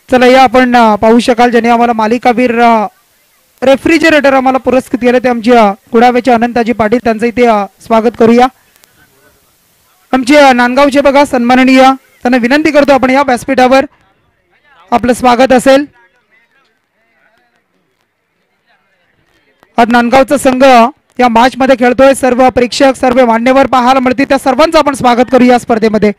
चला या आपण पाहू शकाल ज्यांनी आम्हाला मालिकावीर रेफ्रिजरेटर आम्हाला पुरस्कृत केले ते आमचे कुडावेचे अनंताजी पाटील, त्यांचं इथे स्वागत करूया. आमचे नांदगावचे बघा सन्माननीय, त्यांना विनंती करतो आपण या व्यासपीठावर आपलं स्वागत असेल. आज नांदगावचा संघ या मॅच मध्ये खेळतोय. सर्व प्रेक्षक सर्व मान्यवर पाहायला मिळतील, त्या सर्वांचं आपण स्वागत करूया या स्पर्धेमध्ये.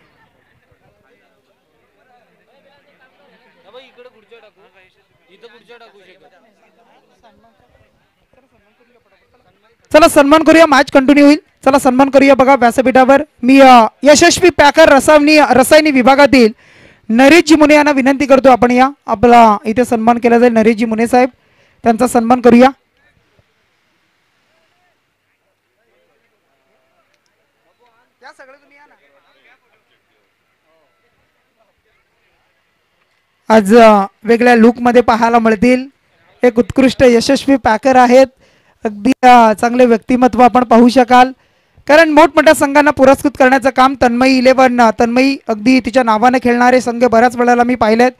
चला सन्मान करूया, मॅच कंटिन्यू होईल. चला सन्मान करूया बघा व्यासपीठावर. मी यशस्वी पॅकर रसायनी विभागातील नरेशजी मुने यांना विनंती करतो आपण या आपला इथे सन्मान केला जाईल. नरेशजी मुने साहेब, त्यांचा सन्मान करूया. आज वेगळ्या लुक मध्ये पाहायला मिळतील. एक उत्कृष्ट यशस्वी पॅकर आहेत, अगदी चांगले व्यक्तिमत्व आपण पाहू शकाल. कारण मोठमोठ्या संघांना पुरस्कृत करण्याचं काम तन्मयी 11 तन्मयी अगदी तिच्या नावाने खेळणारे संघ बऱ्याच वेळेला मी पाहिलेत.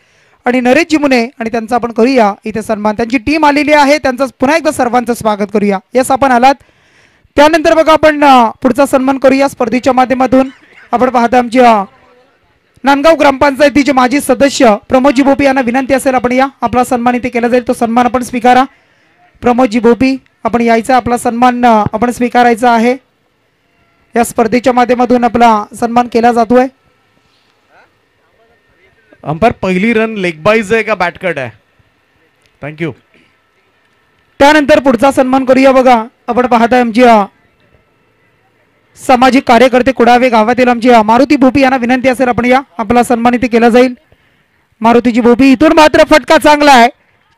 आणि नरेशजी मुने आणि त्यांचा आपण करूया इथे सन्मान. त्यांची टीम आलेली आहे, त्यांचं पुन्हा एकदा सर्वांचं स्वागत करूया. यस आपण आलात. त्यानंतर बघा आपण पुढचा सन्मान करूया स्पर्धेच्या माध्यमातून. आपण पाहता आमची नांदगाव ग्रामपंचायतीचे माजी सदस्य प्रमोदजी भोपी यांना विनंती असेल आपण या आपला सन्मान इथे केला जाईल. तो सन्मान आपण स्वीकारा. प्रमोदजी भोपी आपण यायचा, आपला सन्मान आपण स्वीकारायचा आहे. या स्पर्धेच्या माध्यमातून आपला सन्मान केला जातोय. अंपायर पहिली रन लेग बाईज आहे का बॅट कट आहे? थँक्यू. त्यानंतर पुढचा सन्मान करूया बघा. आपण पाहताय आमची सामाजिक कार्यकर्ते कुडावे गावातील आमची मारुती भोपी यांना विनंती असेल आपण या आपला सन्मान इथे केला जाईल. मारुतीजी भोपी, इथून मात्र फटका चांगला आहे.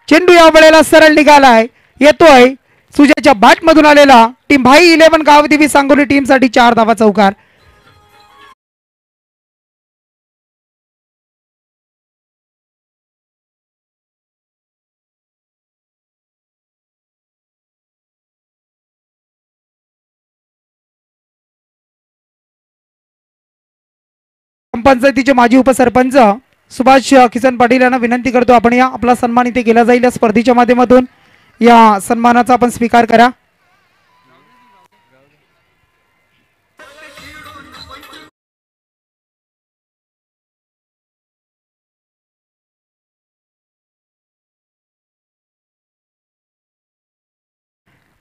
चेंडू या वेळेला सरळ निघालाय, येतोय सुजयच्या बॅट मधून आलेला. टीम भाई 11 गावदेवी सांगोली टीम साठी 4 धावा चौकार. ग्रामपंचायतीचे माजी उपसरपंच सुभाष किसन पाटील यांना विनंती करतो आपण या आपला सन्मान इथे केला जाईल. या स्पर्धेच्या माध्यमातून या सन्मानाचा आपण स्वीकार करा.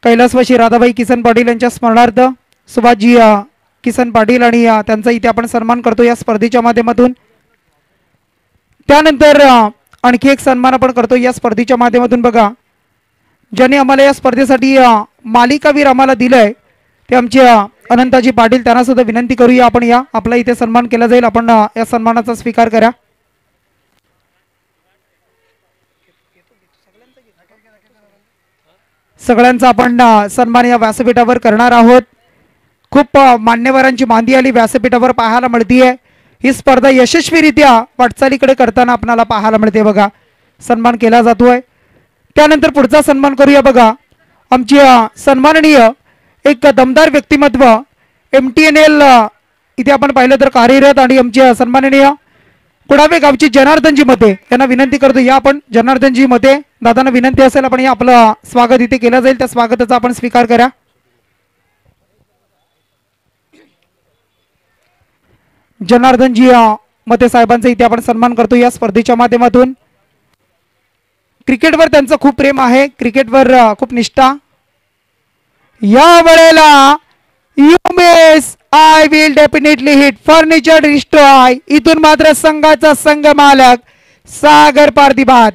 कैलासवासी राधाबाई किसन पाटील यांच्या स्मरणार्थ सुभाषजी किसन पाटील आणि त्यांचा इथे आपण सन्मान करतो या स्पर्धेच्या माध्यमातून. त्यानंतर आणखी एक सन्मान आपण करतो या स्पर्धेच्या माध्यमातून. बघा ज्यांनी आम्हाला या स्पर्धेसाठी मालिकावीर आम्हाला दिलंय ते आमचे अनंताजी पाटील, त्यांना सुद्धा विनंती करूया आपण या आपला इथे सन्मान केला जाईल. आपण या सन्मानाचा स्वीकार करा. सगळ्यांचा आपण सन्मान या व्यासपीठावर करणार आहोत. खूप मान्यवरांची मांदी आली व्यासपीठावर पाहायला मिळतीये. ही स्पर्धा यशस्वीरित्या वाटचालीकडे करताना आपल्याला पाहायला मिळते. बघा सन्मान केला जातोय. त्यानंतर पुढचा सन्मान करूया. बघा आमची सन्माननीय एक दमदार व्यक्तिमत्व MTNL इथे आपण पाहिलं तर कार्यरत आणि आमचे सन्माननीय कुडावे गावची जनार्दनजी मते यांना विनंती करतो या आपण. जनार्दनजी मते दादांना विनंती असेल आपण या आपलं स्वागत इथे केलं जाईल. त्या स्वागताचा आपण स्वीकार करा. जनार्दनजी मते साहेबांचा इथे आपण सन्मान करतो या स्पर्धेच्या माध्यमातून. क्रिकेटवर त्यांचं खूप प्रेम आहे, क्रिकेटवर खूप निष्ठा. या वेळेला you miss, I will definitely hit, furniture destroy. इथून मात्र संघाचा संघ मालक सागर पारदीबाद.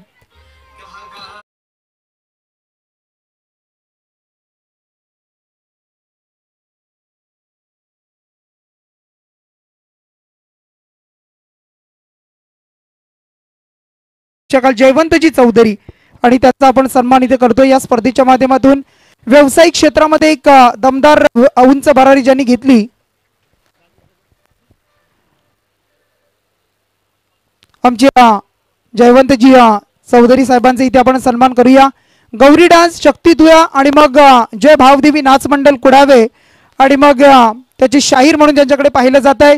जयवंतजी चौधरी आणि त्याचा आपण सन्मान इथे करतो या स्पर्धेच्या माध्यमातून. व्यावसायिक क्षेत्रामध्ये एक दमदार उंच भरारी ज्यांनी घेतली आमच्या जयवंतजी चौधरी साहेबांचा इथे आपण सन्मान करूया. गौरी डान्स शक्ती दुया आणि मग जय भावदेवी नाच मंडळ कुडावे आणि मग त्याची शाहीर म्हणून त्यांच्याकडे पाहिलं जात आहे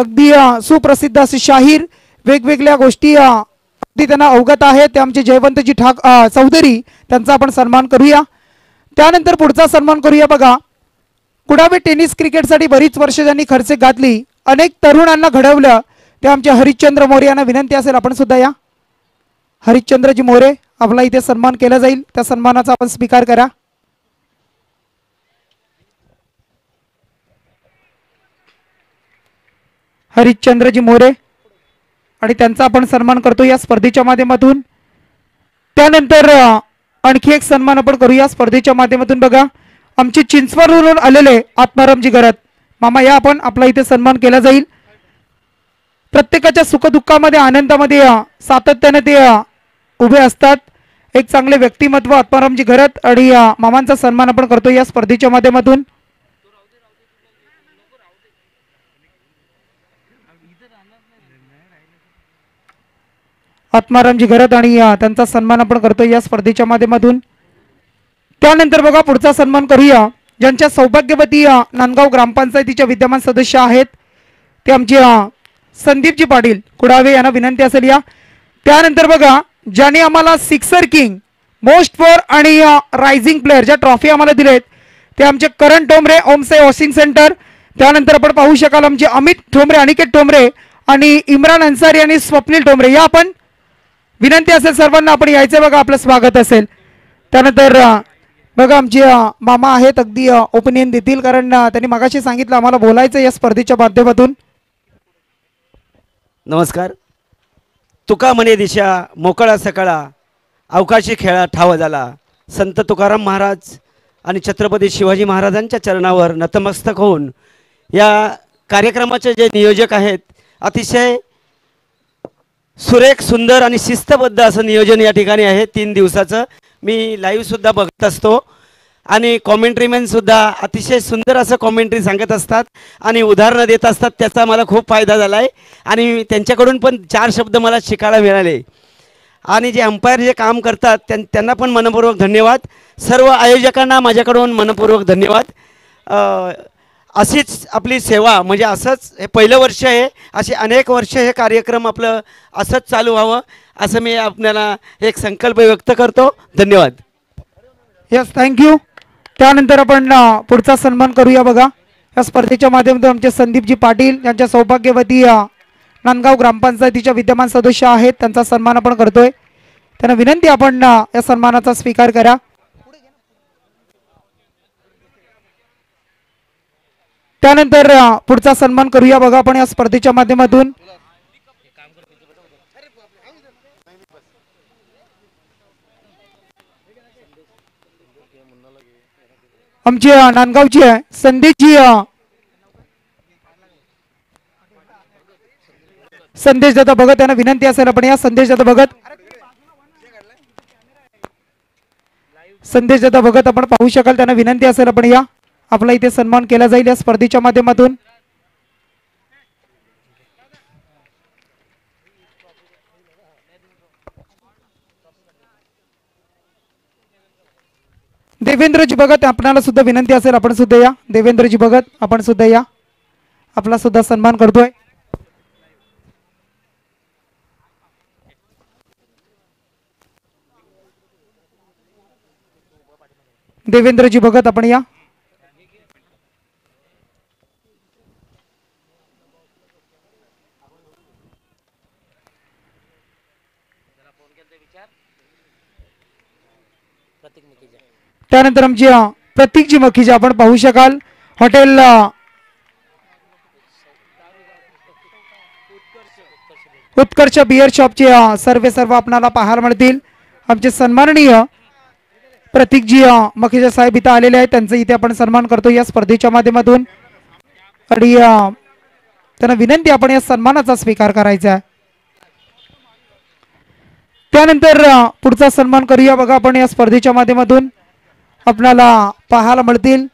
अगदी सुप्रसिद्ध असे शाहीर, वेगवेगळ्या गोष्टी अगदी त्यांना अवगत आहेत. ते आमचे जयवंतजी चौधरी, त्यांचा आपण सन्मान करूया. त्यानंतर पुढचा सन्मान करूया. बघा, कुडावे टेनिस क्रिकेटसाठी बरीच वर्ष ज्यांनी खर्च घातली, अनेक तरुणांना घडवलं, ते आमचे हरिश्चंद्र मोरे यांना विनंती असेल आपण सुद्धा या. हरिश्चंद्रजी मोरे, आपला इथे सन्मान केला जाईल, त्या सन्मानाचा आपण स्वीकार करा. हरिश्चंद्रजी मोरे आणि त्यांचा आपण सन्मान करतो या स्पर्धेच्या माध्यमातून. त्यानंतर आणखी एक सन्मान आपण करूया स्पर्धेच्या माध्यमातून. बघा, आमचे चिंचवडवरून आलेले आत्मारामजी गरत मामा या, आपण आपला इथे सन्मान केला जाईल. प्रत्येकाच्या सुखदुःखामध्ये आनंदामध्ये सातत्याने ते उभे असतात. एक चांगले व्यक्तिमत्व आत्मारामजी गरत आणि मामांचा सन्मान आपण करतो या स्पर्धेच्या माध्यमातून. आत्मारामजी गरत आणि त्यांचा सन्मान आपण करतो या स्पर्धेच्या माध्यमातून. त्यानंतर बघा, पुढचा सन्मान करूया ज्यांच्या सौभाग्यवती नांदगाव ग्रामपंचायतीच्या विद्यमान सदस्य आहेत, ते आमचे संदीपजी पाटील कुडावे यांना विनंती असेल या. त्यानंतर बघा, ज्याने आम्हाला सिक्सर किंग, मोस्ट फॉर आणि रायझिंग प्लेअर ज्या ट्रॉफी आम्हाला दिलेत, ते आमचे करण ठोंबरे, ओमसे वॉशिंग सेंटर. त्यानंतर आपण पाहू शकाल आमचे अमित ठोंबरे, अनिकेत ठोंबरे आणि इम्रान अन्सारी आणि स्वप्नील ठोंबरे या. आपण विनंती असेल सर्वांना आपण यायचं. बघा, आपलं स्वागत असेल. त्यानंतर बघा, आमचे मामा आहेत, अगदी ओपिनियन देतील, कारण त्यांनी मगाशी सांगितलं आम्हाला बोलायचं या स्पर्धेच्या माध्यमातून. नमस्कार. तुका म्हणे दिशा मोकळा सकाळा, अवकाशी खेळा ठाव झाला. संत तुकाराम महाराज आणि छत्रपती शिवाजी महाराजांच्या चरणावर नतमस्तक होऊन या कार्यक्रमाचे जे नियोजक आहेत, अतिशय सुरेख, सुंदर आणि शिस्तबद्ध असं नियोजन या ठिकाणी आहे. 3 दिवसाचं मी लाईव्हसुद्धा बघत असतो आणि कॉमेंट्रीमॅनसुद्धा अतिशय सुंदर असं कॉमेंट्री सांगत असतात आणि उदाहरणं देत असतात. त्याचा मला खूप फायदा झाला आहे आणि त्यांच्याकडून पण 4 शब्द मला शिकायला मिळाले. आणि जे अंपायर जे काम करतात त्यांना पण मनपूर्वक धन्यवाद. सर्व आयोजकांना माझ्याकडून मनपूर्वक धन्यवाद. अशीच आपली सेवा, म्हणजे असंच हे पहिलं वर्ष आहे, असे अनेक वर्ष हे कार्यक्रम आपलं असंच चालू व्हावं असं मी आपल्याला एक संकल्प व्यक्त करतो. धन्यवाद. Yes, thank you. त्यानंतर आपण पुढचा सन्मान करूया. बघा, या स्पर्धेच्या माध्यमातून आमचे संदीपजी पाटील यांच्या सौभाग्यवती नांदगाव ग्रामपंचायतीच्या विद्यमान सदस्य आहेत, त्यांचा सन्मान आपण करतोय. त्यांना विनंती आपण या सन्मानाचा स्वीकार करा. त्यानंतर पुढचा सन्मान करूया. बघा, आपण या स्पर्धेच्या माध्यमातून आमचे नांदगावचे संदेशजी संदेश दादा भगत यांना विनंती असेल आपण या. संदेश दादा भगत, संदेश दादा भगत आपण पाहू शकाल, त्यांना विनंती असेल आपण या. आपला इथे सन्मान केला जाईल या स्पर्धेच्या माध्यमातून. देवेंद्रजी भगत, आपल्याला सुद्धा विनंती असेल आपण सुद्धा या. देवेंद्रजी भगत, आपण सुद्धा या, आपला सुद्धा सन्मान करतोय. देवेंद्रजी भगत, आपण या. त्यानंतर आमची प्रतीकजी मखीजा, आपण पाहू शकाल, हॉटेल उत्कर्ष बियर शॉपचे सर्व आपणाला पाहायला मिळतील. आमचे सन्माननीय प्रतीकजी मखीजा साहेब इथं आलेले आहेत, त्यांचा इथे आपण सन्मान करतो या स्पर्धेच्या माध्यमातून. आणि त्यांना विनंती आपण या सन्मानाचा स्वीकार करायचा आहे. त्यानंतर पुढचा सन्मान करूया. बघा, आपण या स्पर्धेच्या माध्यमातून आपल्याला पाहायला मिळतील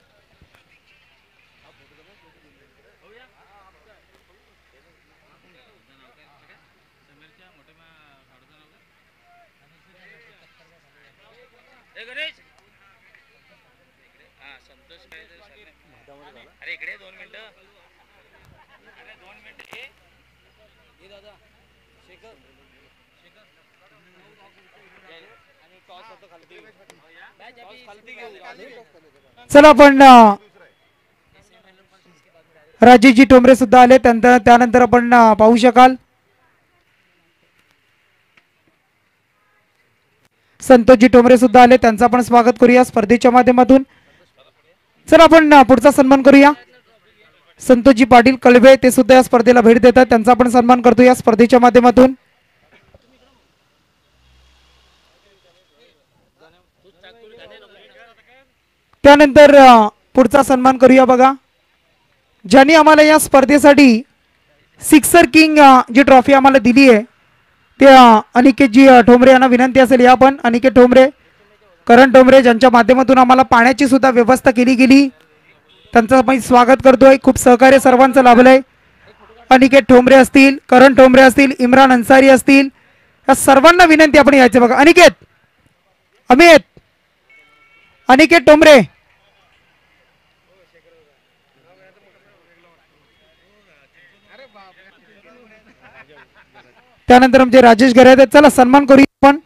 चला आपण राजेशजी टोमरे सुद्धा आले, त्यानंतर आपण पाहू शकाल संतोषजी टोमरे सुद्धा आले, त्यांचं आपण स्वागत करूया स्पर्धेच्या माध्यमातून. चला आपण पुढचा सन्मान करूया. संतोषजी पाटील कळवे ते सुद्धा या स्पर्धेला भेट देतात, त्यांचा आपण सन्मान करतो या स्पर्धेच्या माध्यमातून. त्यानंतर पुढचा सन्मान करूया बघा, ज्यांनी आम्हाला या स्पर्धेसाठी सिक्सर किंग जी ट्रॉफी आम्हाला दिली आहे त्या अनिकेतजी ठोंबरे यांना विनंती असेल या पण अनिकेत ठोंबरे, करण ठोंबरे ज्यांच्या माध्यमातून आम्हाला पाण्याची सुद्धा व्यवस्था केली गेली, त्यांचं मी स्वागत करतोय. खूप सहकार्य सर्वांचं लाभलंय. अनिकेत ठोंबरे असतील, करण ठोंबरे असतील, इम्रान अन्सारी असतील, या सर्वांना विनंती आपण यायचं बघा. अनिकेत, अमित, अनिकेत ठोंबरे, त्यानंतर आमचे राजेश घरात. चला सन्मान करूया आपण.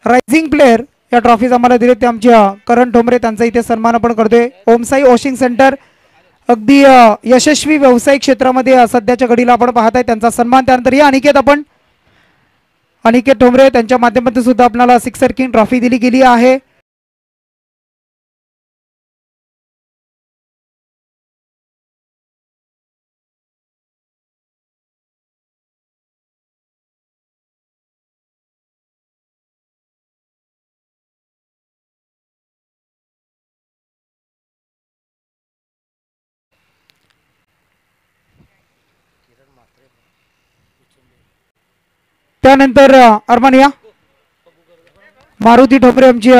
रायझिंग प्लेअर या ट्रॉफीज आम्हाला दिले ते आमच्या करण ठोंबरे, त्यांचा इथे सन्मान आपण करतोय. ओमसाई वॉशिंग सेंटर अगदी यशस्वी व्यावसायिक क्षेत्रामध्ये सध्याच्या घडीला आपण पाहताय, त्यांचा सन्मान. त्यानंतर या अनिकेत आपण अनिकेत ठोंबरे त्यांच्या माध्यमातून सुद्धा आपल्याला सिक्सर किंग ट्रॉफी दिली गेली आहे. त्यानंतर अरमानिया मारुती ठोंबरे आमची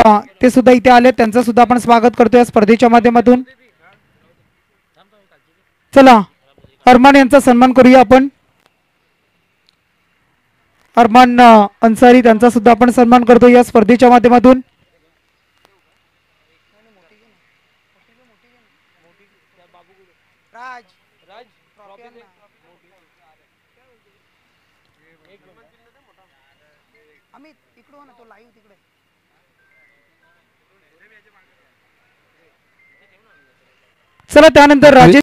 ते सुद्धा इथे आले, त्यांचं सुद्धा आपण स्वागत करतोय स्पर्धेच्या माध्यमातून. चला अरमान यांचा सन्मान करूया आपण. अरमान अन्सारी त्यांचा सुद्धा आपण सन्मान करतो या स्पर्धेच्या माध्यमातून. चला त्यानंतर राजेश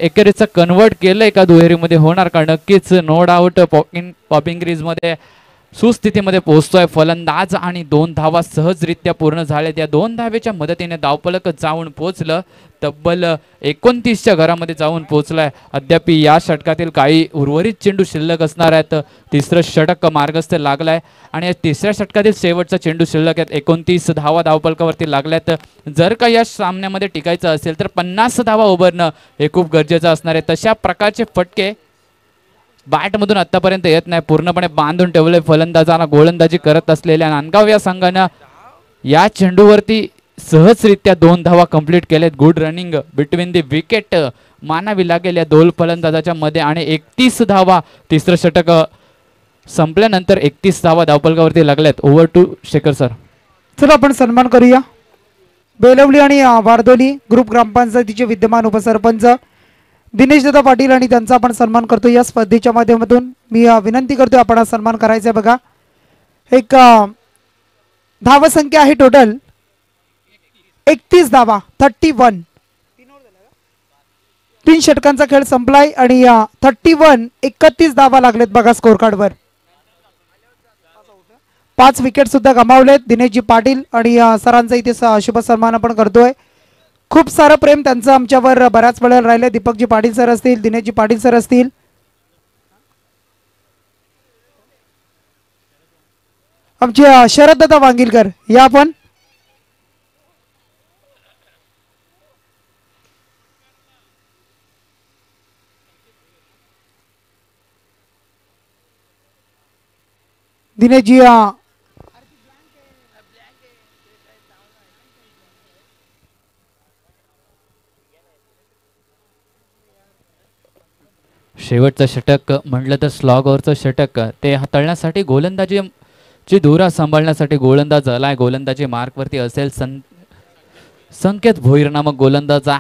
एकेरीचं कन्वर्ट केलंय का दुहेरीमध्ये होणार का? नक्कीच नो डाऊट पॉपिंग क्रीजमध्ये सुस्थितीमध्ये पोहोचतोय फलंदाज आणि 2 धावा सहजरित्या पूर्ण झाल्यात. या 2 धावेच्या मदतीने धावफलक जाऊन पोहोचलं, तब्बल 29च्या घरामध्ये जाऊन पोहोचलाय. अद्याप या षटकातील काही उर्वरित चेंडू शिल्लक असणार आहेत. तिसरं षटक मार्गस्थ लागलाय आणि या तिसऱ्या षटकातील शेवटचा चेंडू शिल्लक आहेत. 29 धावा धावफलकावरती लागल्यात. जर का या सामन्यामध्ये टिकायचं असेल तर 50 धावा उभारणं हे खूप गरजेचं असणार आहे. तशा प्रकारचे फटके बॅटमधून आतापर्यंत येत नाही. पूर्णपणे बांधून ठेवले फलंदाजांना गोलंदाजी करत असलेल्या नांदगाव या संघानं या चेंडूवरती सहजरित्या 2 धावा कंप्लीट केलेत. Good running between the wicket मानावी लागेल या 2 फलंदाजाच्या मध्ये आणि 31 धावा तिसरं षटक संपल्यानंतर 31 धावा धावफलकावरती लागल्यात. Over to Shekhar sir. चला आपण सन्मान करूया बेलवली आणि वारदोली ग्रुप ग्रामपंचायतीचे विद्यमान उपसरपंच दिनेश दादा पाटील आणि त्यांचा आपण सन्मान करतो या स्पर्धेच्या माध्यमातून. मी विनंती करतो आपण सन्मान करायचा आहे. बघा एक धावसंख्या आहे टोटल 31 धावा 31. 3 षटकांचा खेळ संपलाय आणि 31 धावा लागलेत बघा स्कोर कार्डवर. 5 विकेट सुद्धा गमावलेत दिनेशजी पाटील आणि सरांचा इथे शुभ सन्मान आपण करतोय. खूप सारं प्रेम त्यांचं आमच्यावर बऱ्याच वेळेला राहिले. दीपकजी पाटील सर असतील, दिनेशजी पाटील सर असतील, आमचे शरद दादा वांगिलकर या आपण. दिनेशजी शेवटचं षटक म्हटलं तर स्लॉग ओव्हरचं षटक ते हाताळण्यासाठी गोलंदाजीची धुरा सांभाळण्यासाठी गोलंदाज आलाय. गोलंदाजी मार्कवरती असेल संकेत भोईर नामक गोलंदाजा.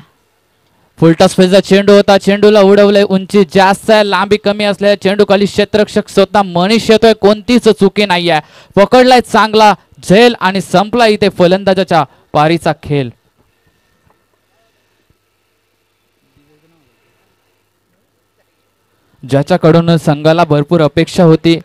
फुलटॉस फेजचा चेंडू होता, चेंडूला उडवलंय. उंची जास्त आहे, लांबी कमी असल्या चेंडू खाली क्षेत्ररक्षक स्वतः मनीष येतोय. कोणतीच चुकी नाहीये. पकडलाय चांगला झेल आणि संपला इथे फलंदाजाच्या पारीचा खेळ. ज्याच्याकडून संघाला भरपूर अपेक्षा होती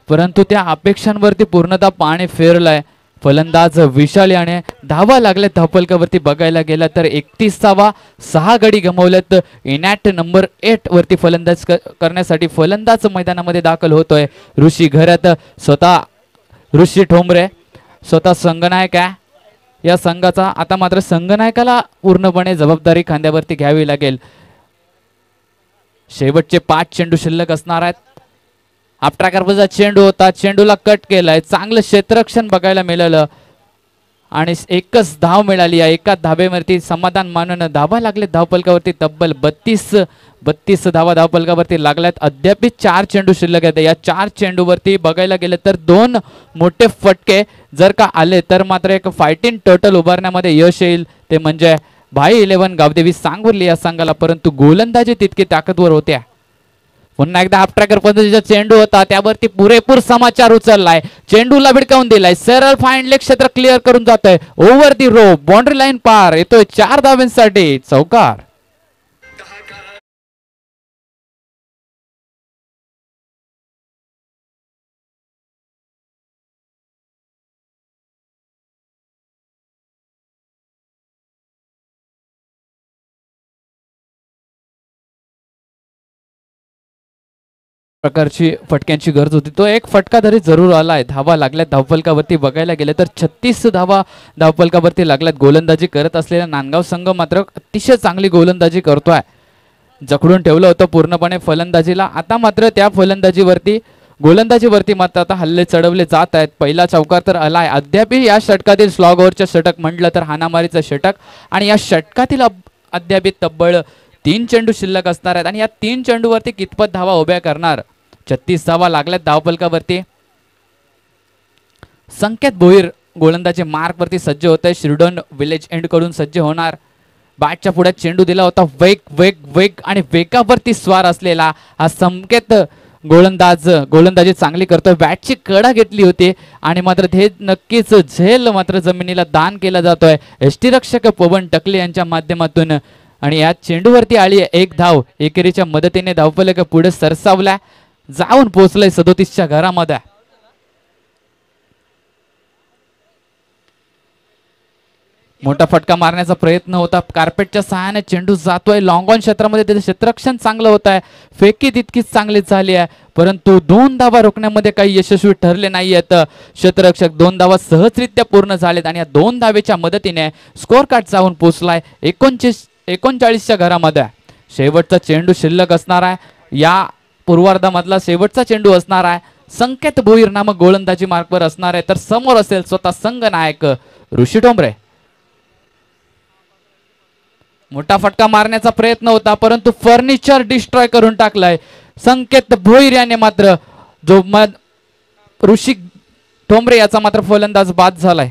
परंतु त्या अपेक्षांवरती पूर्णतः पाणी फिरलंय. फलंदाज विशाल याने धावा लागल्यात धावफलकावरती बघायला गेला तर 31 धावा 6 गडी गमावल्यात. इनॅट नंबर 8 वरती फलंदाज करण्यासाठी फलंदाज मैदानामध्ये दाखल होतोय. ऋषी घरात स्वतः ऋषी ठोंबरे स्वतः संघनायक आहे या संघाचा. आता मात्र संघनायकाला पूर्णपणे जबाबदारी खांद्यावरती घ्यावी लागेल. शेवटचे 5 चेंडू शिल्लक असणार आहेत. आपट्राकरचा चेंडू होता, चेंडूला कट केलाय. चांगलं क्षेत्ररक्षण बघायला मिळालं आणि एकच धाव मिळाली. या एका धावेवरती समाधान मानून धावा लागले धावफलकावरती. तब्बल 32 धावा धावफलकावरती लागल्यात. अद्याप 4 चेंडू शिल्लक आहेत. या 4 चेंडूवरती बघायला गेलं तर 2 मोठे फटके जर का आले तर मात्र एक फायटिंग टोटल उभारण्यामध्ये यश येईल. ते म्हणजे भाई 11 गावदेवी सांगुर्ली या संघाला. परंतु गोलंदाजी तितकी ताकदवर होत्या. पुन्हा एकदा आपट्रॅकर पद्धतीचा चेंडू होता, त्यावरती पुरेपूर समाचार उचललाय. चेंडूला भिडकावून दिलाय. सरळ फाईन लेग क्षेत्र क्लिअर करून जातोय. ओव्हर दी रो बाउंड्री लाईन पार येतोय 4 धावांसाठी चौकार. प्रकारची फटक्यांची गरज होती. तो एक फटका तरी जरूर आलाय. धावा लागल्यात धावफलकावरती बघायला गेले तर 36 धावा धावफलकावरती लागल्यात. गोलंदाजी करत असलेला नांदगाव संघ मात्र अतिशय चांगली गोलंदाजी करतोय. जखडून ठेवलं होतं पूर्णपणे फलंदाजीला. आता मात्र त्या गोलंदाजीवरती मात्र आता हल्ले चढवले जात आहेत. पहिला चौकार तर आलाय. अद्याप या षटकातील स्लॉग ओव्हरचं षटक म्हटलं तर हाणामारीचं षटक आणि या षटकातील अद्याप तब्बल 3 चेंडू शिल्लक असणार आहेत आणि या 3 चेंडूवरती कितपत धावा उभ्या करणार. 36 धावा लागल्यात धावफलकावरती. संकेत भोईर गोलंदाजी मार्क वरती सज्ज होत आहे. शिरडोन विलेज एंड कडून सज्ज होणार. बॅटच्या पुढे चेंडू दिला होता. वेग आणि वेगावरती स्वार असलेला हा संकेत गोलंदाजी चांगली करतोय. बॅटची कडा घेतली होती आणि मात्र हे नक्कीच झेल मात्र जमिनीला दान केला जातोय. यष्टीरक्षक पवन टकले यांच्या माध्यमातून आणि या चेंडूवरती आली एक धाव. एकेरीच्या मदतीने धावफलक पुढे सरसावला, जाऊन पोहोचलंय 37च्या घरामध्ये. मोठा फटका मारण्याचा प्रयत्न होता, कार्पेटच्या सहाय्याने चेंडू जातोय लॉंग ऑन क्षेत्रामध्ये, त्याचं क्षेत्ररक्षण चांगलं होत आहे, फेकी तितकीच चांगली झाली आहे, परंतु 2 धावा रोखण्यामध्ये काही यशस्वी ठरले नाहीयेत क्षेत्ररक्षक. 2 धावा सहजरित्या पूर्ण झालेत आणि या 2 धावेच्या मदतीने स्कोअर कार्ड जाऊन पोहोचलाय 39च्या घरामध्ये. शेवटचा चेंडू शिल्लक असणार आहे, या पूर्वार्धामधला शेवटचा चेंडू असणार आहे. संकेत भोईर नामक गोलंदाजी मार्कवर असणार आहे, तर समोर असेल स्वतः संघनायक ऋषी ठोंबरे. मोठा फटका मारण्याचा प्रयत्न होता, परंतु फर्निचर डिस्ट्रॉय करून टाकलाय संकेत भोईर याने. मात्र जो ऋषी ठोंबरे याचा मात्र फलंदाज बाद झालाय.